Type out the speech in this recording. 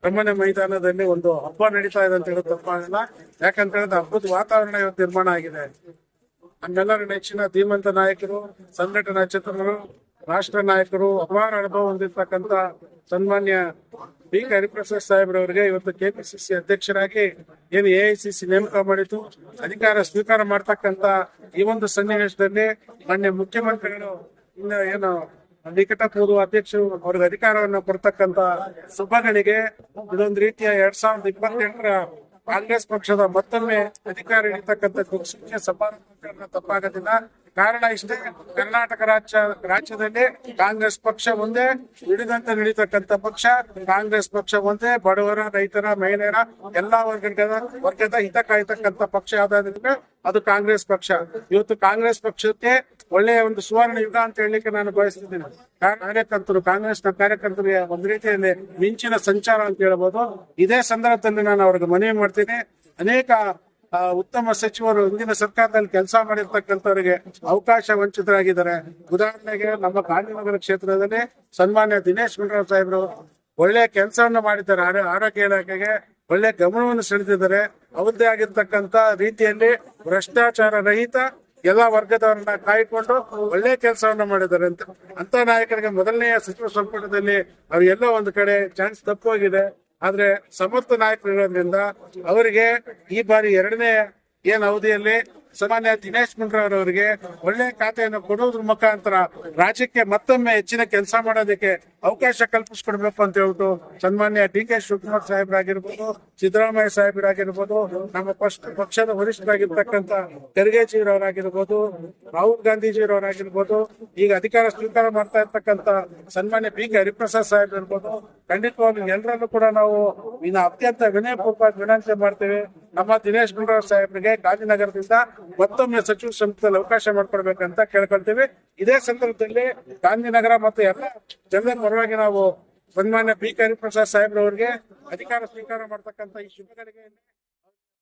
ಅರಮನೆ ಮೈದಾನದಲ್ಲಿ ಒಂದು ಹಬ್ಬ ನಡೀತಾ ಇದೆ ಅಂತ ಹೇಳೋದು ತಪ್ಪಾಗಲ್ಲ. ಯಾಕಂತ ಹೇಳಿದ್ರೆ ಹಬ್ಬದ ವಾತಾವರಣ ಇವತ್ತು ನಿರ್ಮಾಣ ಆಗಿದೆ. ನಮ್ಮೆಲ್ಲರ ನೆಚ್ಚಿನ ಧೀಮಂತ ನಾಯಕರು, ಸಂಘಟನಾ ಚತುರರು, ರಾಷ್ಟ್ರ ನಾಯಕರು, ಅಪಾರ ಅನುಭವ ಹೊಂದಿರ್ತಕ್ಕಂಥ ಸನ್ಮಾನ್ಯ ಬಿ ಹರಿಪ್ರಸಾದ್ ಸಾಹೇಬ್ರವರಿಗೆ ಇವತ್ತು ಕೆಪಿಸಿಸಿ ಅಧ್ಯಕ್ಷರಾಗಿ ಏನು ಎಐಸಿಸಿ ನೇಮಕ ಮಾಡಿತು, ಅಧಿಕಾರ ಸ್ವೀಕಾರ ಮಾಡ್ತಕ್ಕಂಥ ಈ ಒಂದು ಸನ್ನಿವೇಶದಲ್ಲಿ ಮಾನ್ಯ ಮುಖ್ಯಮಂತ್ರಿಗಳು ಏನು ನಿಕಟ ಪೂರ್ವ ಅಧ್ಯಕ್ಷರು ಅವ್ರಿಗೆ ಅಧಿಕಾರವನ್ನು ಕೊಡ್ತಕ್ಕಂತ ಶುಭಗಳಿಗೆ ಇದೊಂದು ರೀತಿಯ 2028ರ ಕಾಂಗ್ರೆಸ್ ಪಕ್ಷದ ಮತ್ತೊಮ್ಮೆ ಅಧಿಕಾರ ಹಿಡಿತಕ್ಕಂಥ ಸಮಾರಂಭ ತಪ್ಪಾಗೋದಿಲ್ಲ. ಕಾರಣ ಇಷ್ಟೇ, ಕರ್ನಾಟಕ ರಾಜ್ಯದಲ್ಲಿ ಕಾಂಗ್ರೆಸ್ ಪಕ್ಷ ಒಂದೇ, ಹಿಡಿದಂತೆ ನಡೀತಕ್ಕಂಥ ಪಕ್ಷ ಕಾಂಗ್ರೆಸ್ ಪಕ್ಷ ಒಂದೇ. ಬಡವರ, ರೈತರ, ಮಹಿಳೆಯರ ಎಲ್ಲಾ ವರ್ಗದ ಹಿತ ಕಾಯ್ತಕ್ಕಂಥ ಪಕ್ಷ ಯಾವ್ದಾದ್ರೆ ಅದು ಕಾಂಗ್ರೆಸ್ ಪಕ್ಷ. ಇವತ್ತು ಕಾಂಗ್ರೆಸ್ ಪಕ್ಷಕ್ಕೆ ಒಳ್ಳೆಯ ಒಂದು ಸುವರ್ಣ ಯುಗ ಅಂತ ಹೇಳಲಿಕ್ಕೆ ನಾನು ಬಯಸ್ತಿದ್ದೀನಿ. ಕಾಂಗ್ರೆಸ್ನ ಕಾರ್ಯಕರ್ತರಿಗೆ ಒಂದು ರೀತಿಯಲ್ಲಿ ಮಿಂಚಿನ ಸಂಚಾರ ಅಂತ ಹೇಳ್ಬೋದು. ಇದೇ ಸಂದರ್ಭದಲ್ಲಿ ನಾನು ಅವ್ರಿಗೆ ಮನವಿ ಮಾಡ್ತೀನಿ, ಅನೇಕ ಉತ್ತಮ ಸಚಿವರು ಹಿಂದಿನ ಸರ್ಕಾರದಲ್ಲಿ ಕೆಲಸ ಮಾಡಿರ್ತಕ್ಕಂಥವರಿಗೆ ಅವಕಾಶ ವಂಚಿತರಾಗಿದ್ದಾರೆ. ಉದಾಹರಣೆಗೆ ನಮ್ಮ ಗಾಂಧಿನಗರ ಕ್ಷೇತ್ರದಲ್ಲಿ ಸನ್ಮಾನ್ಯ ದಿನೇಶ್ ಗುಂಡೂರಾವ್ ಸಾಹೇಬರು ಒಳ್ಳೆಯ ಕೆಲಸವನ್ನು ಮಾಡಿದ್ದಾರೆ. ಆರೋಗ್ಯ ಇಲಾಖೆಗೆ ಒಳ್ಳೆ ಗಮನವನ್ನು ಸೆಳೆದಿದ್ದಾರೆ. ಅವರದ್ದೇ ಆಗಿರ್ತಕ್ಕಂಥ ರೀತಿಯಲ್ಲಿ ಭ್ರಷ್ಟಾಚಾರ ರಹಿತ ಎಲ್ಲಾ ವರ್ಗದವರನ್ನ ಕಾಯ್ಕೊಂಡು ಒಳ್ಳೆ ಕೆಲಸವನ್ನ ಮಾಡಿದ್ದಾರೆ. ಅಂತ ನಾಯಕರಿಗೆ ಮೊದಲನೆಯ ಸಚಿವ ಸಂಪುಟದಲ್ಲಿ ಅವ್ರು ಎಲ್ಲೋ ಒಂದು ಕಡೆ ಚಾನ್ಸ್ ತಪ್ಪೋಗಿದೆ. ಆದ್ರೆ ಸಮರ್ಥ ನಾಯಕರು ಇರೋದ್ರಿಂದ ಅವರಿಗೆ ಈ ಬಾರಿ ಎರಡನೇ ಅವಧಿಯಲ್ಲಿ ಸನ್ಮಾನ್ಯ ದಿನೇಶ್ ಗುಂಡೂರಾವ್ ಅವರಿಗೆ ಒಳ್ಳೆ ಖಾತೆಯನ್ನು ಕೊಡುವುದ್ರ ಮುಖಾಂತರ ರಾಜ್ಯಕ್ಕೆ ಮತ್ತೊಮ್ಮೆ ಹೆಚ್ಚಿನ ಕೆಲಸ ಮಾಡೋದಕ್ಕೆ ಅವಕಾಶ ಕಲ್ಪಿಸ್ಕೊಡ್ಬೇಕು ಅಂತ ಹೇಳ್ಬಿಟ್ಟು ಸನ್ಮಾನ್ಯ ಡಿ.ಕೆ. ಶಿವಕುಮಾರ್ ಸಾಹೇಬರಾಗಿರ್ಬೋದು, ಸಿದ್ದರಾಮಯ್ಯ ಸಾಹೇಬರಾಗಿರ್ಬೋದು, ನಮ್ಮ ಪಕ್ಷದ ವರಿಷ್ಠರಾಗಿರ್ತಕ್ಕಂಥ ಖರ್ಗೆಜಿಯವರಾಗಿರ್ಬೋದು, ರಾಹುಲ್ ಗಾಂಧೀಜಿಯವರಾಗಿರ್ಬೋದು, ಈಗ ಅಧಿಕಾರ ಸ್ವೀಕಾರ ಮಾಡ್ತಾ ಇರ್ತಕ್ಕಂಥ ಸನ್ಮಾನ್ಯ ಬಿ ಹರಿಪ್ರಸಾದ್ ಸಾಹೇಬ್ ಇರ್ಬೋದು, ಖಂಡಿತವಾಗ್ಲೂ ಎಲ್ಲರಲ್ಲೂ ಕೂಡ ನಾವು ಇನ್ನು ಅತ್ಯಂತ ವಿನಯಪೂರ್ವಕ ವಿನಂತಿ ಮಾಡ್ತೇವೆ. ನಮ್ಮ ದಿನೇಶ್ ಗುಂಡೂರಾವ್ ಸಾಹೇಬ್ರಿಗೆ ಗಾಂಧಿನಗರದಿಂದ ಮತ್ತೊಮ್ಮೆ ಸಚಿವ ಸಂಪುಟದಲ್ಲಿ ಅವಕಾಶ ಮಾಡ್ಕೊಡ್ಬೇಕಂತ ಕೇಳ್ಕೊಳ್ತೀವಿ. ಇದೇ ಸಂದರ್ಭದಲ್ಲಿ ಗಾಂಧಿನಗರ ಮತ್ತು ಎಲ್ಲ ಜನರ ಪರವಾಗಿ ನಾವು ಸನ್ಮಾನ್ಯ ಬಿ ಹರಿಪ್ರಸಾದ್ ಸಾಹೇಬ್ರವರಿಗೆ ಅಧಿಕಾರ ಸ್ವೀಕಾರ ಮಾಡ್ತಕ್ಕಂಥ ಈ ಶುಭಗಳಿಗೆ